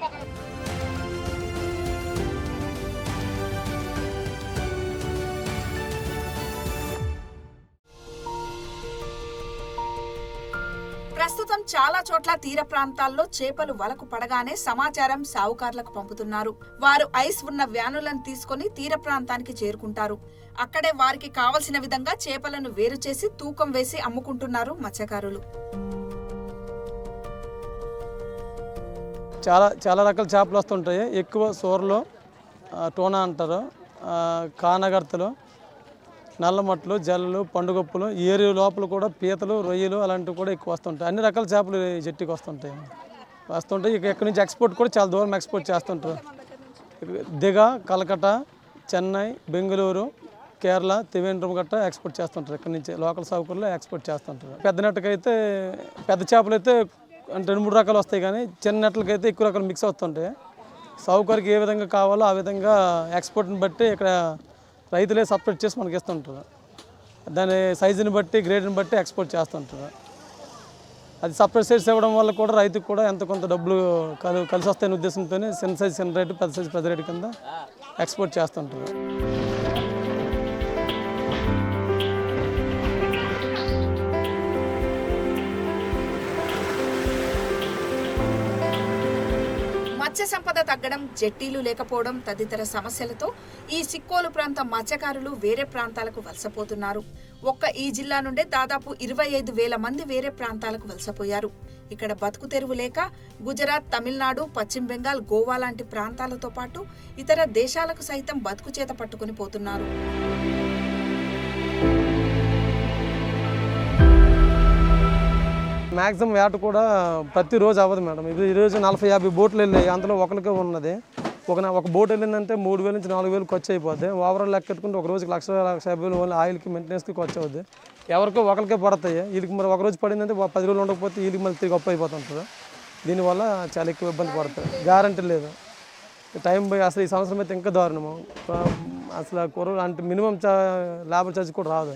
ప్రస్తుతం చాలా చోట్ల తీర ప్రాంతాల్లో చేపలు వలకు పడగానే సమాచారం సావుకార్లకు పంపుతున్నారు. వారు ఐస్ ఉన్న వ్యానులను తీసుకుని తీర ప్రాంతానికి చేరుకుంటారు. అక్కడే వారికి కావలసిన విధంగా చేపలను వేరు చేసి తూకం వేసి అమ్ముకుంటున్నారు మత్స్యకారులు. చాలా రకాల చేపలు వస్తుంటాయి. ఎక్కువ సోరలు, టోనా అంటారు, కానగర్తలు, నల్లమట్టలు, జల్లలు, పండుగప్పులు, ఏరు లోపల కూడా పీతలు, రొయ్యలు అలాంటివి కూడా ఎక్కువ వస్తుంటాయి. అన్ని రకాల చేపలు ఈ జట్టికి వస్తుంటాయి. ఇక ఎక్కడి నుంచి ఎక్స్పోర్ట్ కూడా చాలా దూరం ఎక్స్పోర్ట్ చేస్తుంటారు. దిగ, కలకట్ట, చెన్నై, బెంగళూరు, కేరళ, త్రివేంద్రం గట్ట ఎక్స్పోర్ట్ చేస్తుంటారు. ఇక్కడ నుంచి లోకల్ సాగుకుల్లో ఎక్స్పోర్ట్ చేస్తుంటారు. పెద్ద నెట్టకైతే పెద్ద చేపలు అయితే అంటే 2-3 రకాలు వస్తాయి, కానీ చిన్న నెట్లకైతే ఎక్కువ రకాలు మిక్స్ అవుతుంటాయి. సాగుకారికి ఏ విధంగా కావాలో ఆ విధంగా ఎక్స్పోర్ట్ని బట్టి ఇక్కడ రైతులే సపరేట్ చేసి మనకి ఇస్తుంటారు. దాని సైజుని బట్టి, గ్రేడ్ని బట్టి ఎక్స్పోర్ట్ చేస్తుంటారు. అది సపరేట్ సైజ్ ఇవ్వడం వల్ల కూడా రైతుకు కూడా ఎంత కొంత డబ్బులు కలిసి వస్తాయనే ఉద్దేశంతో చిన్న సైజు చిన్న రేటు, పెద్ద సైజు పెద్ద రేటు కింద ఎక్స్పోర్ట్ చేస్తుంటారు. మత్స్య సంపద తగ్గడం, జట్టీలు లేకపోవడం తదితర సమస్యలతో ఈ సిక్కోలు ప్రాంత మత్స్యకారులు వేరే ప్రాంతాలకు వలసపోతున్నారు. ఒక్క ఈ జిల్లా నుండే దాదాపు 25,000 మంది వేరే ప్రాంతాలకు వలసపోయారు. ఇక్కడ బతుకు తెరువు లేక గుజరాత్, తమిళనాడు, పశ్చిమ బెంగాల్, గోవా లాంటి ప్రాంతాలతో పాటు ఇతర దేశాలకు సైతం బతుకు చేత పట్టుకుని పోతున్నారు. మ్యాక్సిమం వేట కూడా ప్రతిరోజు అవ్వదు మేడం. ఈరోజు 40-50 బోట్లు వెళ్ళాయి, అందులో ఒకరికే ఉన్నది. ఒక బోట్ వెళ్ళిందంటే 3,000 నుంచి 4,000 ఖర్చు అయిపోద్ది. ఓవరాల్ లెక్క పెట్టుకుంటే ఒక రోజుకి 1,50,000 ఓన్లీ ఆయిల్కి, మెయింటెనెన్స్కి ఖర్చు అవుద్ది. ఎవరికో ఒకరికే పడతాయి. వీళ్ళకి మరి ఒక రోజు పడిందంటే 10 రోజులు ఉండకపోతే వీళ్ళకి మళ్ళీ తిరిగి అప్పు అయిపోతుంటుంది. దీనివల్ల చాలా ఎక్కువ ఇబ్బంది పడతాయి. గ్యారంటీ లేదు. టైం పోయి అసలు ఈ సంవత్సరం అయితే ఇంకా దారుణము. అసలు అంటే మినిమం లేబర్ ఛార్జ్ కూడా రాదు.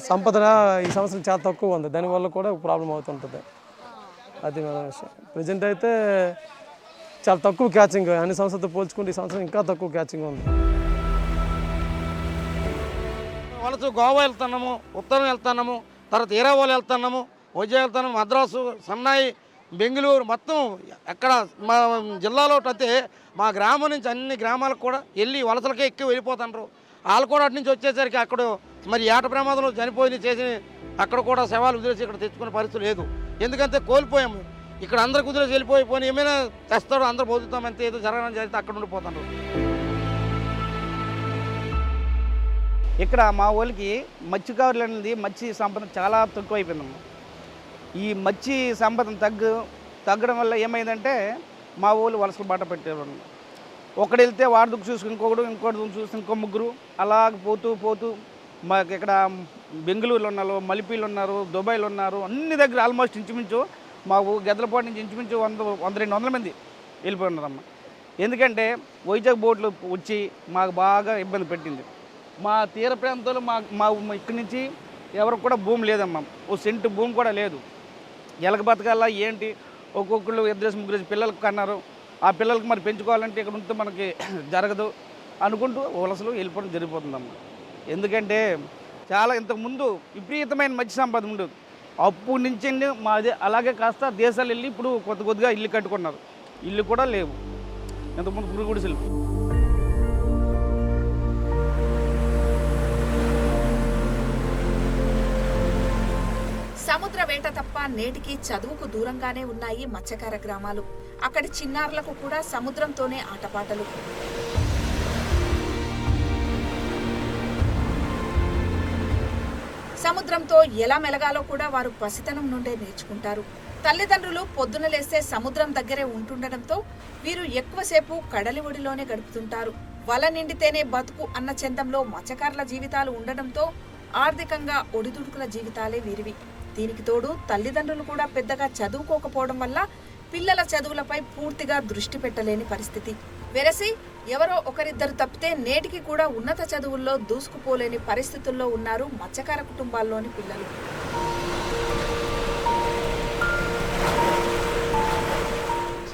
సంపద ఈ సంవత్సరం చాలా తక్కువ ఉంది. దానివల్ల కూడా ప్రాబ్లం అవుతుంటుంది. అది మన విషయం. ప్రజెంట్ అయితే చాలా తక్కువ క్యాచింగ్, అన్ని సంవత్సరాలతో పోల్చుకుంటే ఈ సంవత్సరం ఇంకా తక్కువ క్యాచింగ్ ఉంది. వలస గోవా వెళ్తున్నాము, ఉత్తరం వెళ్తున్నాము, తర్వాత ఈరావోలు వెళ్తున్నాము, వైజాగ్ వెళ్తున్నాము, మద్రాసు, చెన్నై, బెంగళూరు, మొత్తం ఎక్కడ మా జిల్లాలో అయితే మా గ్రామం నుంచి అన్ని గ్రామాలకు కూడా వెళ్ళి వలసలకే ఎక్కువ వెళ్ళిపోతున్నారు. వాళ్ళు కూడా అటు నుంచి వచ్చేసరికి అక్కడ మరి ఏట ప్రమాదంలో చనిపోయి చేసి అక్కడ కూడా శవాలు వదిలేసి ఇక్కడ తెచ్చుకునే పరిస్థితి లేదు. ఎందుకంటే కోల్పోయాము. ఇక్కడ అందరు కుదిరేసి వెళ్ళిపోయి ఏమైనా తెస్తాడో అందరూ బతుకుతామంతే, ఏదో జరగడం జరిగితే అక్కడ ఉండిపోతారు. ఇక్కడ మా వాళ్ళకి మత్స్యకారులు అనేది మత్స్య సంపద చాలా తక్కువ అయిపోయిందమ్మా. ఈ మత్స్య సంపదను తగ్గడం వల్ల ఏమైందంటే మా వాళ్ళు వలసలు బాట పెట్టేవాళ్ళు. ఒకడు వెళ్తే వాడి దుక్కు చూసుకుని ఇంకోటి దుక్కు చూసి ఇంకో ముగ్గురు అలాగ పోతూ మాకు ఇక్కడ బెంగళూరులో ఉన్నారు, మలిపీలు ఉన్నారు, దుబాయ్లో ఉన్నారు, అన్ని దగ్గర ఆల్మోస్ట్ ఇంచుమించు మాకు గెదలపాటు నుంచి ఇంచుమించు 100-200 మంది వెళ్ళిపోయి ఉన్నారమ్మ. ఎందుకంటే వైజాగ్ బోట్లు వచ్చి మాకు బాగా ఇబ్బంది పెట్టింది. మా తీర ప్రాంతంలో మా ఇక్కడి నుంచి ఎవరికి కూడా భూమి లేదమ్మా. ఓ సెంటు భూమి కూడా లేదు. ఎలక బతకాలా ఏంటి, ఒక్కొక్కళ్ళు 2-3 పిల్లలకు కన్నారు. ఆ పిల్లలకు మరి పెంచుకోవాలంటే ఇక్కడ ఉంటే మనకి జరగదు అనుకుంటూ వలసలు వెళ్ళిపోవడం జరిగిపోతుందమ్మా. ఎందుకంటే చాలా ఇంతకుముందు విపరీతమైన మత్స్య సంపద ఉండదు. అప్పు నుంచి మాది అలాగే కాస్త దేశాలు వెళ్ళి ఇప్పుడు కొద్దిగా ఇల్లు కట్టుకున్నారు. ఇల్లు కూడా లేవు. ఇంతకుముందు పురుగు గుడిసెలు. సముద్ర వేట తప్ప నేటికి చదువుకు దూరంగానే ఉన్నాయి మత్స్యకార గ్రామాలు. అక్కడి చిన్నారులకు కూడా సముద్రంతోనే ఆటపాటలు. సముద్రంతో ఎలా మెలగాలో కూడా వారు పసితనం నుండే నేర్చుకుంటారు. తల్లిదండ్రులు పొద్దున లేస్తే సముద్రం దగ్గరే ఉంటుండటంతో వీరు ఎక్కువసేపు కడలి ఒడిలోనే గడుపుతుంటారు. వల నిండితేనే బతుకు అన్న చందంలో మత్స్యకారుల జీవితాలు ఉండడంతో ఆర్థికంగా ఒడిదుడుకుల జీవితాలే వీరివి. దీనికి తోడు తల్లిదండ్రులు కూడా పెద్దగా చదువుకోకపోవడం వల్ల పిల్లల చదువులపై పూర్తిగా దృష్టి పెట్టలేని పరిస్థితి. వెరసి ఎవరో ఒకరిద్దరు తప్పితే నేటికి కూడా ఉన్నత చదువుల్లో దూసుకుపోలేని పరిస్థితుల్లో ఉన్నారు మత్స్యకార కుటుంబాల్లోని పిల్లలు.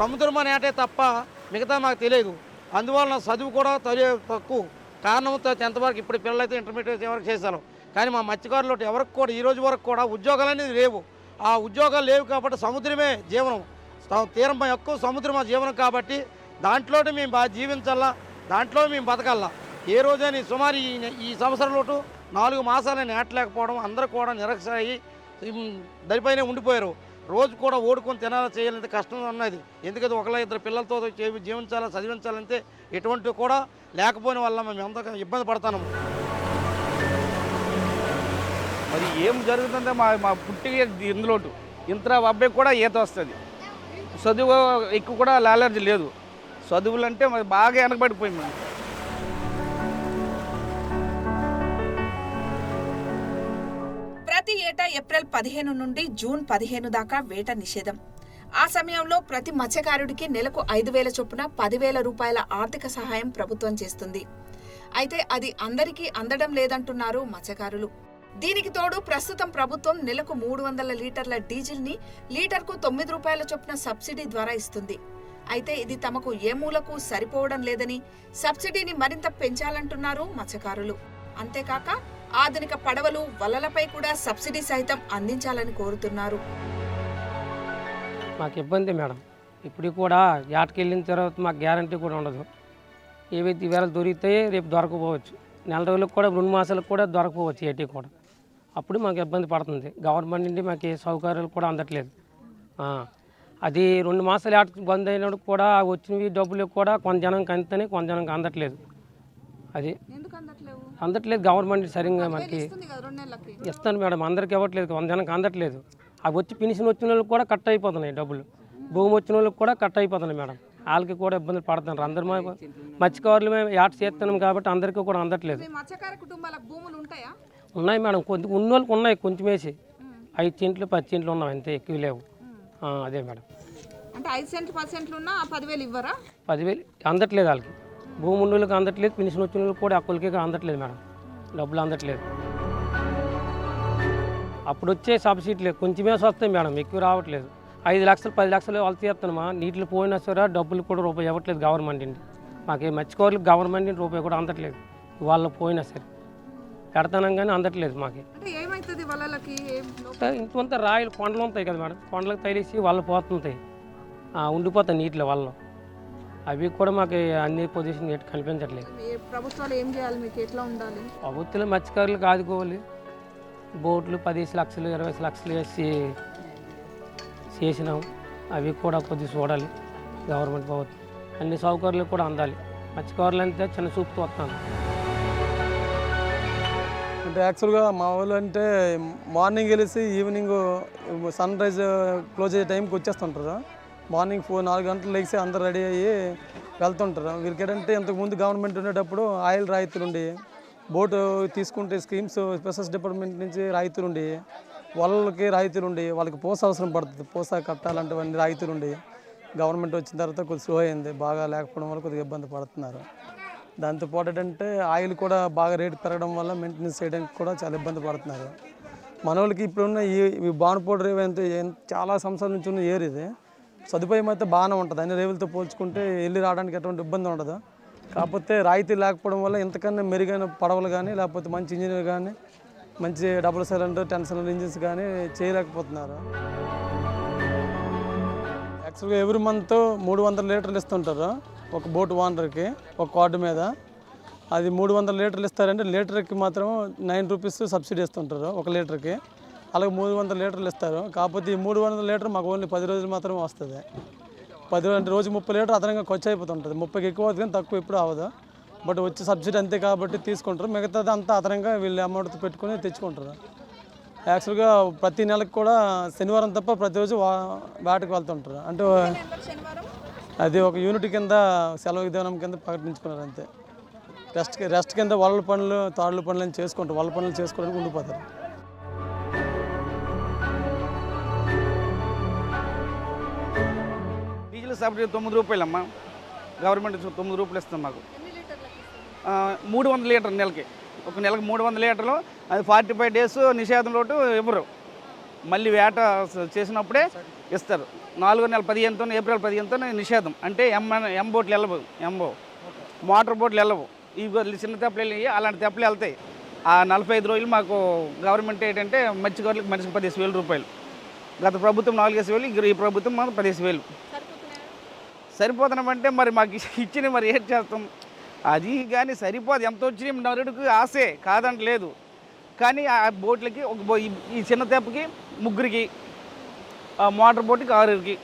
సముద్రం అనే ఆటే తప్ప మిగతా మాకు తెలియదు. అందువలన చదువు కూడా తక్కువ. కారణం 10th వరకు ఇప్పుడు పిల్లలైతే ఇంటర్మీడియట్ వరకు చేశాను. కానీ మా మత్స్యకారులు ఎవరికి కూడా ఈ రోజు వరకు కూడా ఉద్యోగాలు అనేది లేవు. ఆ ఉద్యోగాలు లేవు కాబట్టి సముద్రమే జీవనం, తీరం ఎక్కువ సముద్రం మా జీవనం కాబట్టి దాంట్లోనే మేము బాగా జీవించాలా, దాంట్లో మేము బతకాలా. ఏ రోజైనా సుమారు ఈ సంవత్సరంలో 4 మాసాలు నేటలేకపోవడం అందరూ కూడా నిరక్ష అయ్యి దరిపైనే ఉండిపోయారు. రోజు కూడా ఓడుకొని తినాలా చేయాలంటే కష్టం ఉన్నది. ఎందుకంటే ఒకళ్ళ ఇద్దరు పిల్లలతో జీవించాలా చదివించాలంటే ఎటువంటి కూడా లేకపోయిన వల్ల మేము ఎంత ఇబ్బంది పడతాము. మరి ఏం జరుగుతుందో మా పుట్టి ఇందులోటు ఇంత అబ్బాయి కూడా ఈత వస్తుంది. చదువు ఎక్కువ కూడా లాలర్జీ లేదు. చదువులు అంటే మరి బాగా వెనకబడిపోయింది. మేము ప్రతి ఏటా ఏప్రిల్ 15 నుండి జూన్ 15 దాకా వేట నిషేధం. ఆ సమయంలో ప్రతి మత్స్యకారుడికి నెలకు 5,000 చొప్పున 10,000 రూపాయల ఆర్థిక సహాయం ప్రభుత్వం చేస్తుంది. అయితే అది అందరికీ అందడం లేదంటున్నారు మత్స్యకారులు. దీనికి తోడు ప్రస్తుతం ప్రభుత్వం నెలకు 300 లీటర్ల డీజిల్ ని లీటర్కు 9 రూపాయల చొప్పున సబ్సిడీ ద్వారా ఇస్తుంది. అయితే ఇది తమకు ఏ మూలకు సరిపోవడం లేదని సబ్సిడీని మరింత పెంచాలంటున్నారు మత్స్యకారులు. అంతేకాక ఆధునిక పడవలు, వలలపై కూడా సబ్సిడీ సైతం అందించాలని కోరుతున్నారు. మాకు ఇబ్బంది మేడం. ఇప్పుడు కూడా యాటకి వెళ్ళిన తర్వాత మాకు గ్యారంటీ కూడా ఉండదు. ఏవైతే ఈవేళ దొరికితే రేపు దొరకపోవచ్చు, నెల రోజులకు కూడా 2 మాసాలకు కూడా దొరకపోవచ్చు ఏటీ కూడా. అప్పుడు మాకు ఇబ్బంది పడుతుంది. గవర్నమెంట్ నుండి మాకు ఏ సౌకర్యాలు కూడా అందట్లేదు. అది 2 మాసాలు యాటకి బంద్ అయినప్పుడు కూడా వచ్చినవి డబ్బులు కూడా కొంత జనంకి అంతనే కొంత జనంకి అందట్లేదు. అది అందట్లేదు. గవర్నమెంట్ సరిగ్గా మనకి ఇస్తాను మేడం, అందరికి ఇవ్వట్లేదు. కొంత జనంకి అందట్లేదు. అవి వచ్చి పెన్షన్ వచ్చిన వాళ్ళకి కూడా కట్ అయిపోతున్నాయి డబ్బులు. భూమి వచ్చిన వాళ్ళకి కూడా కట్ అయిపోతున్నాయి మేడం. వాళ్ళకి కూడా ఇబ్బందులు పడుతున్నారు. అందరు మత్స్యకారులు మేము యాట చేస్తున్నాం కాబట్టి అందరికీ కూడా అందట్లేదు. ఉన్నాయి మేడం, కొద్ది ఉన్న వాళ్ళకి ఉన్నాయి. కొంచెం వేసి 5 సెంట్లు 10 సెంట్లు ఉన్నాయి, అంతే, ఎక్కువ లేవు. అదే మేడం. అంటే 5 సెంట్లు 10 సెంట్లు ఉన్నా 10,000 ఇవ్వరా? 10,000 అందట్లేదు వాళ్ళకి. భూమి ఉన్న వాళ్ళకి అందట్లేదు, పెన్షన్ వచ్చిన వాళ్ళకి కూడా అక్కడికి అందట్లేదు మేడం, డబ్బులు అందట్లేదు. అప్పుడు వచ్చే సబ్సిడీలు కొంచెమే వస్తాయి మేడం, ఎక్కువ రావట్లేదు. 5 లక్షలు 10 లక్షలు వాళ్ళు తీస్తున్నామా, నీటిలో పోయినా సరే డబ్బులు కూడా రూపాయి ఇవ్వట్లేదు గవర్నమెంట్ అండి. మాకే మత్స్యకారులకు గవర్నమెంట్ రూపాయి కూడా అందట్లేదు. వాళ్ళు పోయినా సరే పెడతానం కానీ అందట్లేదు మాకు. ఇంత రాయలు కొండలు ఉంటాయి కదా మేడం, కొండలకు తగిలేసి వాళ్ళు పోతుంటాయి, ఉండిపోతాయి నీటిలో వాళ్ళు. అవి కూడా మాకు అన్ని పొజిషన్ కనిపించట్లేదు. ప్రభుత్వాలు ఏం చేయాలి, మీకు ఎట్లా ఉండాలి? ప్రభుత్వం మత్స్యకారులకు ఆదుకోవాలి. బోట్లు 10 లక్షలు 20 లక్షలు వేసి చేసినాం, అవి కూడా కొద్దిగా చూడాలి గవర్నమెంట్ ప్రభుత్వం. అన్ని సౌకర్యాలు కూడా అందాలి. మత్స్యకారులు అంటే చిన్న చూపుతూ వస్తాను. అంటే యాక్చువల్గా మా వాళ్ళు అంటే మార్నింగ్ వెళ్ళేసి ఈవినింగ్ సన్ రైజ్ క్లోజ్ అయ్యే టైంకి వచ్చేస్తుంటారు. మార్నింగ్ 4 గంటలు లేచి అందరు రెడీ అయ్యి వెళ్తుంటారు. వీరికి ఏంటంటే ఇంతకుముందు గవర్నమెంట్ ఉండేటప్పుడు ఆయిల్ రాయితీలుండి, బోటు తీసుకుంటే స్కీమ్స్ స్పెషల్స్ డిపార్ట్మెంట్ నుంచి రాయితీలుండి, వాళ్ళకి రాయితీలుండి, వాళ్ళకి పోస అవసరం పడుతుంది, పోస కట్టాలంటివన్నీ రాయితీలుండి. గవర్నమెంట్ వచ్చిన తర్వాత కొద్దిగా స్లో అయింది, బాగా లేకపోవడం వల్ల కొద్దిగా ఇబ్బంది పడుతున్నారు. దాంతోపాటు ఏంటంటే ఆయిల్ కూడా బాగా రేటు పెరగడం వల్ల మెయింటెనెన్స్ చేయడానికి కూడా చాలా ఇబ్బంది పడుతున్నారు. మన వాళ్ళకి ఇప్పుడున్న ఈ బాణపోడు రేవు చాలా సంవత్సరాల నుంచి ఉన్న ఏరు ఇది. సదుపాయం అయితే బాగానే ఉంటుంది, అన్ని రేవులతో పోల్చుకుంటే వెళ్ళి రావడానికి ఎటువంటి ఇబ్బంది ఉండదు. కాకపోతే రాయితీ లేకపోవడం వల్ల ఇంతకన్నా మెరుగైన పడవలు కానీ, లేకపోతే మంచి ఇంజనీర్ కానీ, మంచి డబుల్ సిలిండర్ 10 సిలిండర్ ఇంజిన్స్ కానీ చేయలేకపోతున్నారు. యాక్చువల్గా ఎవ్రీ మంత్ 300 లీటర్లు ఇస్తుంటారు ఒక బోట్ ఓనర్కి, ఒక కార్డు మీద. అది 300 లీటర్లు ఇస్తారంటే లీటర్కి మాత్రం 9 రూపీస్ సబ్సిడీ ఇస్తుంటారు ఒక లీటర్కి. అలాగే 300 లీటర్లు ఇస్తారు. కాకపోతే ఈ 300 లీటర్ మాకు ఓన్లీ 10 రోజులు మాత్రమే వస్తుంది. 10 అంటే రోజు 30 లీటర్ అదనంగా ఖర్చు అయిపోతుంటుంది. 30కి ఎక్కువ అవుతుంది కానీ తక్కువ ఎప్పుడు అవ్వదు. బట్ వచ్చే సబ్సిడీ అంతే కాబట్టి తీసుకుంటారు. మిగతాది అంతా అదనంగా వీళ్ళు అమౌంట్ పెట్టుకుని తెచ్చుకుంటారు. యాక్చువల్గా ప్రతి నెలకు కూడా శనివారం తప్ప ప్రతిరోజు వేటకి వెళ్తుంటారు. అంటే అది ఒక యూనిట్ కింద సెలవు విధానం కింద ప్రకటించుకున్నారు అంతే. రెస్ట్ కింద వలల పనులు, తాళ్ళ పనులు అని చేసుకుంటారు. వలల పనులు చేసుకోవడానికి ఉండిపోతారు. డీజిల్ సబ్సిడీ 9 రూపాయలు అమ్మా, గవర్నమెంట్ 9 రూపాయలు ఇస్తాం మాకు. 300 లీటర్ నెలకి, ఒక నెలకు 300 లీటర్లు. అది 45 డేస్ నిషేధం లోటు ఇవ్వరు, మళ్ళీ వేట చేసినప్పుడే ఇస్తారు. 4వ నెల 15తో ఏప్రిల్ 15తో నిషేధం. అంటే ఎం బోట్లు వెళ్ళవు, మోటార్ బోట్లు వెళ్ళవు. ఈ చిన్న తెప్పలు వెళ్ళి అలాంటి తెప్పలు వెళ్తాయి. ఆ 45 రోజులు మాకు గవర్నమెంట్ ఏంటంటే మత్స్యకారులకు మనిషికి 15,000 రూపాయలు. గత ప్రభుత్వం 4,000, ఈ ప్రభుత్వం మాకు 15,000. సరిపోతున్నామంటే మరి మాకు ఇచ్చిన మరి ఏం చేస్తాం? అది కానీ సరిపోదు. ఎంత వచ్చినాయి నరుడికి ఆశే కాదంటలేదు. కానీ ఆ బోట్లకి ఈ చిన్న తెప్పకి 3కి, మోటార్ బోట్కి 6కి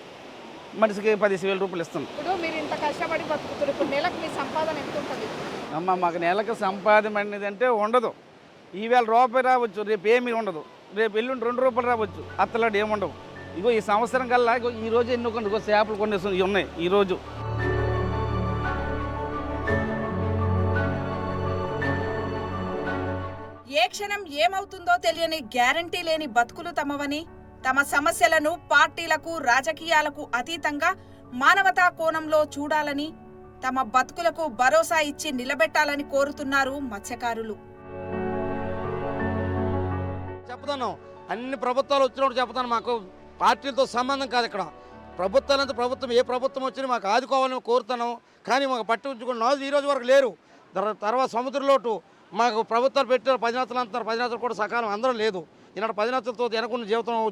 మనిషికి 15,000 రూపాయలు ఇస్తాం. ఇప్పుడు మీరు ఇంత కష్టపడి బతుకుతారు, ఇప్పుడు నెలకు మీ సంపాదన ఎంత ఉంటుంది? అమ్మ మాకు నెలకు సంపాదన అనేది అంటే ఉండదు. ఈవేళ రూపాయి రావచ్చు, రేపు ఏమీ ఉండదు. రేపు ఎల్లుండి 2 రూపాయలు రావచ్చు. అత్తలాంటి ఏముండవు. ఇగో ఈ సంవత్సరం కల్లా ఈరోజు ఎన్నుకోండి చేపలు కొన్ని ఉన్నాయి ఈరోజు. ఏ క్షణం ఏమవుతుందో తెలియని గ్యారంటీ లేని బతుకులు తమవని, తమ సమస్యలను పార్టీలకు రాజకీయాలకు అతీతంగా మానవతా కోణంలో చూడాలని, తమ బతుకులకు భరోసా ఇచ్చి నిలబెట్టాలని కోరుతున్నారు మత్స్యకారులు. చెప్తాను, అన్ని ప్రభుత్వాలు వచ్చినప్పుడు చెప్తాను, మాకు పార్టీలతో సంబంధం కాదు. ఇక్కడ ప్రభుత్వాలంతా ప్రభుత్వం, ఏ ప్రభుత్వం వచ్చినా మాకు ఆదుకోవాలని కోరుతున్నాం. కానీ మాకు పట్టించుకున్న నాజు ఈ రోజు వరకు లేరు. తర్వాత సముద్రంలోటు మాకు ప్రభుత్వాలు పెట్టారు 10 లక్షలు అంటున్నారు. 10 లక్షలు కూడా సకాలం అందరూ లేదు. ఈనాడు 10 లక్షలతో వెనకున్న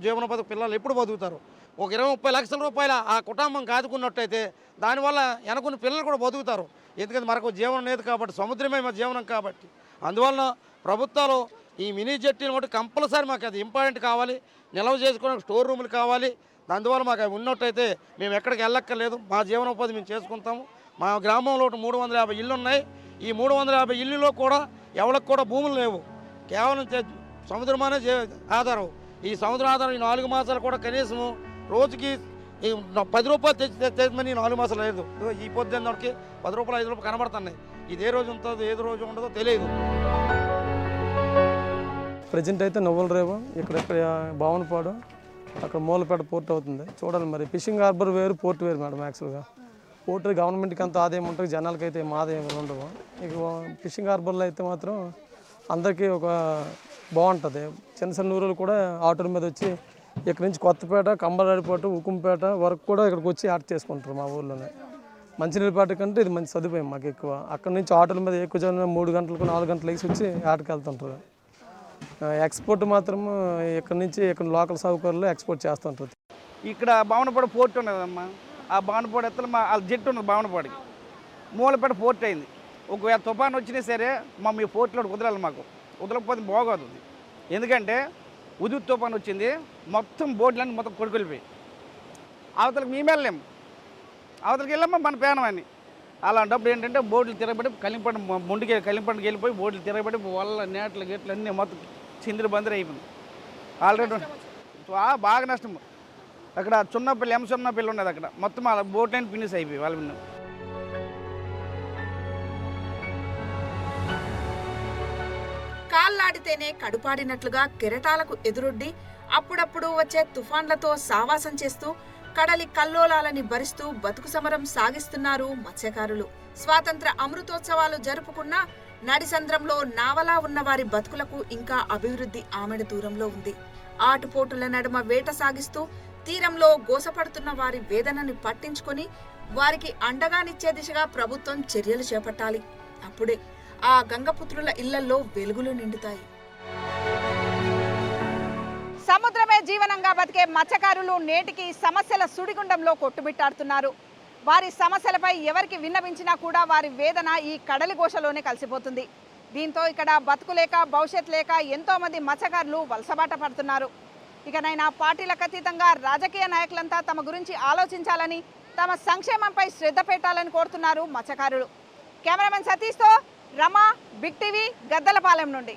జీవనోపాధి పిల్లలు ఎప్పుడు బతుకుతారు? ఒక 20-30 లక్షల రూపాయల ఆ కుటుంబం కాదుకున్నట్టయితే దానివల్ల వెనకున్న పిల్లలు కూడా బతుకుతారు. ఎందుకంటే మనకు జీవనం లేదు కాబట్టి, సముద్రమే మా జీవనం కాబట్టి. అందువల్ల ప్రభుత్వాలు ఈ మినీ జెట్టీలు మటు కంపల్సరీ మాకు అది ఇంపార్టెంట్ కావాలి. నిల్వ చేసుకోవడానికి స్టోర్ రూములు కావాలి. అందువల్ల మాకు అవి ఉన్నట్టయితే మేము ఎక్కడికి వెళ్ళక్కర్లేదు. మా జీవనోపాధి మేము చేసుకుంటాము. మా గ్రామంలో 350 ఇళ్ళు ఉన్నాయి. ఈ 350 ఇళ్ళలో కూడా ఎవరికి కూడా భూములు లేవు. కేవలం సముద్రమానే ఆధారం. ఈ సముద్ర ఆధారం ఈ 4 మాసాలు కూడా కనీసం రోజుకి 10 రూపాయలు తెచ్చమని 4 మాసాలు లేదు. ఈ పొద్దున్నకి 10 రూపాయలు 5 రూపాయలు కనబడుతున్నాయి. ఇది ఏ రోజు ఉంటుందో ఏది రోజు ఉండదో తెలియదు. ప్రజెంట్ అయితే నువ్వుల రేవు, ఇక్కడ భావనపాడు, అక్కడ మూలపేట పోర్ట్ అవుతుంది. చూడాలి మరి. ఫిషింగ్ హార్బర్ వేరు, పోర్ట్ వేరు మేడం. యాక్చువల్గా పోర్ట్ గవర్నమెంట్కి అంత ఆదాయం ఉంటుంది, జనాలకి అయితే ఏం ఆదాయం ఉండవు. ఇక ఫిషింగ్ హార్బర్లో అయితే మాత్రం అందరికీ ఒక బాగుంటుంది. చిన్న చిన్న ఊరులు కూడా ఆటోల మీద వచ్చి ఇక్కడ నుంచి కొత్తపేట, కంబరాడిపేట, ఉక్కుంపేట వరకు కూడా ఇక్కడికి వచ్చి ఆట చేసుకుంటారు మా ఊర్లోనే. మంచినీళ్ళపేట కంటే ఇది మంచి సదుపాయం మాకు ఎక్కువ. అక్కడ నుంచి ఆటోల మీద ఎక్కువ జనం 3 గంటలకు 4 గంటలు వేసి వచ్చి ఆటకి వెళ్తుంటారు. ఎక్స్పోర్ట్ మాత్రం ఇక్కడ నుంచి ఇక్కడ లోకల్ సౌకర్యాలు ఎక్స్పోర్ట్ చేస్తుంటారు. ఇక్కడ భావనపాడు పోర్ట్ ఉన్నదమ్మా. ఆ భావనపాడు ఎత్తలు మా జెట్ ఉన్నది. భావనపాడికి మూలపేట పోర్ట్ అయింది. ఒకవేళ తుఫాను వచ్చినా సరే మీ పోర్ట్లో కుదరాలి. మాకు కుదరకపోతే బాగోదు. ఎందుకంటే ఉదురు తుఫాను వచ్చింది, మొత్తం బోట్లన్నీ మొత్తం కొడుకులిపోయి అవతలకి మేము వెళ్ళలేము. అవతలకి వెళ్ళామా మన పేనమని. అలాంటప్పుడు ఏంటంటే బోట్లు తిరగబడి కలింపండికి వెళ్ళిపోయి బోట్లు తిరగబడి వాళ్ళ నేట్లు గేట్లు అన్నీ మొత్తం చిందిరి బందిరి అయిపోయింది. ఆల్రెడీ బాగా నష్టం. అక్కడ చిన్నపిల్లి చిన్నపిల్లి ఉన్నది. అక్కడ మొత్తం ఆ బోట్లన్నీ ఫినిష్ అయిపోయి వాళ్ళ మీద. కాళ్ళాడితేనే కడుపాడినట్లుగా కెరటాలకు ఎదురొడ్డి అప్పుడప్పుడు వచ్చే తుఫాన్లతో సావాసం చేస్తూ కడలి కల్లోలాలని భరిస్తూ బతుకు సమరం సాగిస్తున్నారు మత్స్యకారులు. స్వాతంత్ర అమృతోత్సవాలు జరుపుకున్న నడిసంద్రంలో నావలా ఉన్న వారి బతుకులకు ఇంకా అభివృద్ధి ఆమెడు దూరంలో ఉంది. ఆటుపోటుల నడుమ వేట సాగిస్తూ తీరంలో గోసపడుతున్న వారి వేదనని పట్టించుకొని వారికి అండగా నిచ్చే దిశగా ప్రభుత్వం చర్యలు చేపట్టాలి. అప్పుడే ఆ గంగపుత్రుల ఇళ్లలో వెలుగులు నిండుతాయి. సముద్రమే జీవనంగా బతికే మత్స్యకారులు నేటికి సమస్యల సుడిగుండంలో కొట్టుమిట్టాడుతున్నారు. వారి సమస్యలపై ఎవరికి విన్నవించినా కూడా వారి వేదన ఈ కడలి ఘోషలోనే కలిసిపోతుంది. దీంతో ఇక్కడ బతుకులేక భవిష్యత్ లేక ఎంతో మంది మత్స్యకారులు వలసబాట పడుతున్నారు. ఇకనైనా పార్టీలకు అతీతంగా రాజకీయ నాయకులంతా తమ గురించి ఆలోచించాలని, తమ సంక్షేమంపై శ్రద్ధ పెట్టాలని కోరుతున్నారు మత్స్యకారులు. కెమెరామెన్ సతీష్తో రమ, బిగ్ టీవీ, గద్దలపాలెం నుండి.